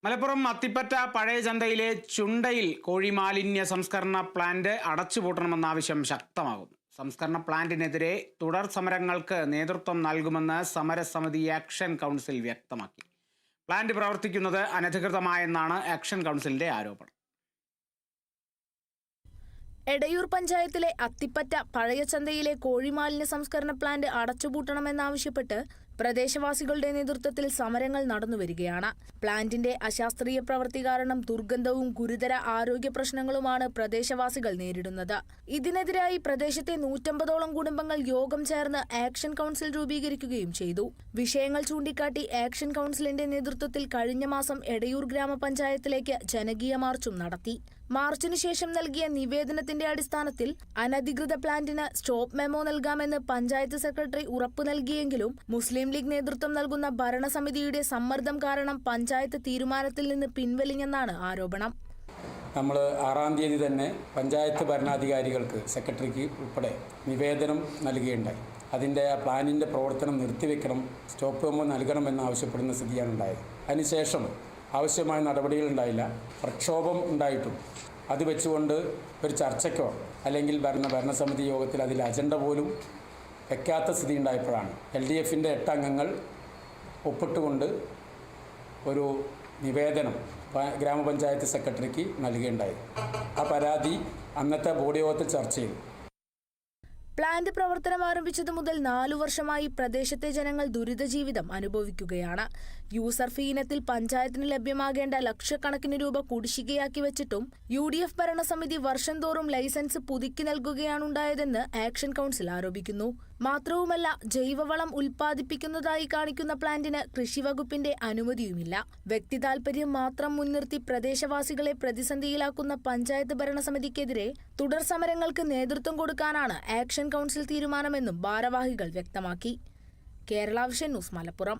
മലപ്പുറം അത്തിപ്പറ്റ പഴയ ചന്തയിലെ ചുണ്ടയിൽ കോഴിമാലിന്യ സംസ്കരണ പ്ലാന്റ് അടച്ചുപൂട്ടണമെന്ന ആവശ്യം ശക്തമാകുന്നു. സംസ്കരണ പ്ലാന്റിനെതിരെ തുടർ സമരങ്ങൾക്ക് നേതൃത്വം നൽകുമെന്ന് സമരസമിതി ആക്ഷൻ കൗൺസിൽ വ്യക്തമാക്കി. പ്ലാന്റ് പ്രവർത്തിക്കുന്നത് അനധികൃതമായെന്നാണ് ആക്ഷൻ കൗൺസിലിന്റെ ആരോപണം. എടയൂർ പഞ്ചായത്തിലെ അത്തിപ്പറ്റ പഴയ ചന്തയിലെ കോഴിമാലിന്യ സംസ്കരണ പ്ലാന്റ് അടച്ചുപൂട്ടണമെന്നാവശ്യപ്പെട്ട് പ്രദേശവാസികളുടെ നേതൃത്വത്തിൽ സമരങ്ങൾ നടന്നുവരികയാണ്. പ്ലാന്റിന്റെ അശാസ്ത്രീയ പ്രവൃത്തി കാരണം ദുർഗന്ധവും ഗുരുതര ആരോഗ്യ പ്രശ്നങ്ങളുമാണ് പ്രദേശവാസികൾ നേരിടുന്നത്. ഇതിനെതിരായി പ്രദേശത്തെ 150ഓളം കുടുംബങ്ങൾ യോഗം ചേർന്ന് ആക്ഷൻ കൗൺസിൽ രൂപീകരിക്കുകയും ചെയ്തു. വിഷയങ്ങൾ ചൂണ്ടിക്കാട്ടി ആക്ഷൻ കൗൺസിലിന്റെ നേതൃത്വത്തിൽ കഴിഞ്ഞ മാസം എടയൂർ ഗ്രാമപഞ്ചായത്തിലേക്ക് ജനകീയ മാർച്ചും നടത്തി. മാർച്ചിന് ശേഷം നൽകിയ നിവേദനത്തിന്റെ അടിസ്ഥാനത്തിൽ അനധികൃത പ്ലാന്റിന് സ്റ്റോപ്പ് മെമ്മോ നൽകാമെന്ന് പഞ്ചായത്ത് സെക്രട്ടറി ഉറപ്പു നൽകിയെങ്കിലും മുസ്ലിം ലീഗ് നേതൃത്വം നൽകുന്ന ഭരണസമിതിയുടെ സമ്മർദ്ദം കാരണം പഞ്ചായത്ത് തീരുമാനത്തിൽ നിന്ന് പിൻവലിഞ്ഞെന്നാണ് ആരോപണം. നമ്മൾ 6-ാം തീയതി തന്നെ പഞ്ചായത്ത് ഭരണാധികാരികൾക്ക് സെക്രട്ടറിക്ക് ഉൾപ്പെടെ നിവേദനം നൽകുകയുണ്ടായി. അതിൻ്റെ പ്ലാനിൻ്റെ പ്രവർത്തനം നിർത്തിവെക്കണം, സ്റ്റോപ്പ് മെമ്മോ നൽകണമെന്ന് ആവശ്യപ്പെടുന്ന സ്ഥിതിയാണ് ഉണ്ടായത്. അതിനുശേഷം ആവശ്യമായ നടപടികളുണ്ടായില്ല. പ്രക്ഷോഭം ഉണ്ടായിട്ടും അത് വെച്ചുകൊണ്ട് ഒരു ചർച്ചയ്ക്കോ അല്ലെങ്കിൽ ഭരണസമിതി യോഗത്തിൽ അതിൽ അജണ്ട പോലും വെക്കാത്ത സ്ഥിതി ഉണ്ടായപ്പോഴാണ് LDFൻ്റെ 8 അംഗങ്ങൾ ഒപ്പിട്ടുകൊണ്ട് ഒരു നിവേദനം ഗ്രാമപഞ്ചായത്ത് സെക്രട്ടറിക്ക് നൽകുകയുണ്ടായത്. ആ പരാതി അന്നത്തെ ബോർഡ് യോഗത്തിൽ ചർച്ച ചെയ്തു. പ്ലാന്റ് പ്രവർത്തനം ആരംഭിച്ചതു മുതൽ 4 വർഷമായി പ്രദേശത്തെ ജനങ്ങൾ ദുരിതജീവിതം അനുഭവിക്കുകയാണ്. യൂസർ ഫീ ഇനത്തിൽ പഞ്ചായത്തിന് ലഭ്യമാകേണ്ട ലക്ഷക്കണക്കിന് രൂപ കുടിശ്ശികയാക്കി വെച്ചിട്ടും UDF ഭരണസമിതി വർഷം തോറും ലൈസൻസ് പുതുക്കി നൽകുകയാണുണ്ടായതെന്ന് ആക്ഷൻ കൗൺസിൽ ആരോപിക്കുന്നു. മാത്രവുമല്ല, ജൈവവളം ഉൽപ്പാദിപ്പിക്കുന്നതായി കാണിക്കുന്ന പ്ലാന്റിന് കൃഷിവകുപ്പിന്റെ അനുമതിയുമില്ല. വ്യക്തി താൽപര്യം മാത്രം മുൻനിർത്തി പ്രദേശവാസികളെ പ്രതിസന്ധിയിലാക്കുന്ന പഞ്ചായത്ത് ഭരണസമിതിക്കെതിരെ തുടർ സമരങ്ങൾക്ക് നേതൃത്വം കൊടുക്കാനാണ് ആക്ഷൻ കൗൺസിൽ തീരുമാനമെന്നും ഭാരവാഹികൾ വ്യക്തമാക്കി. Kerala vision news, Malappuram.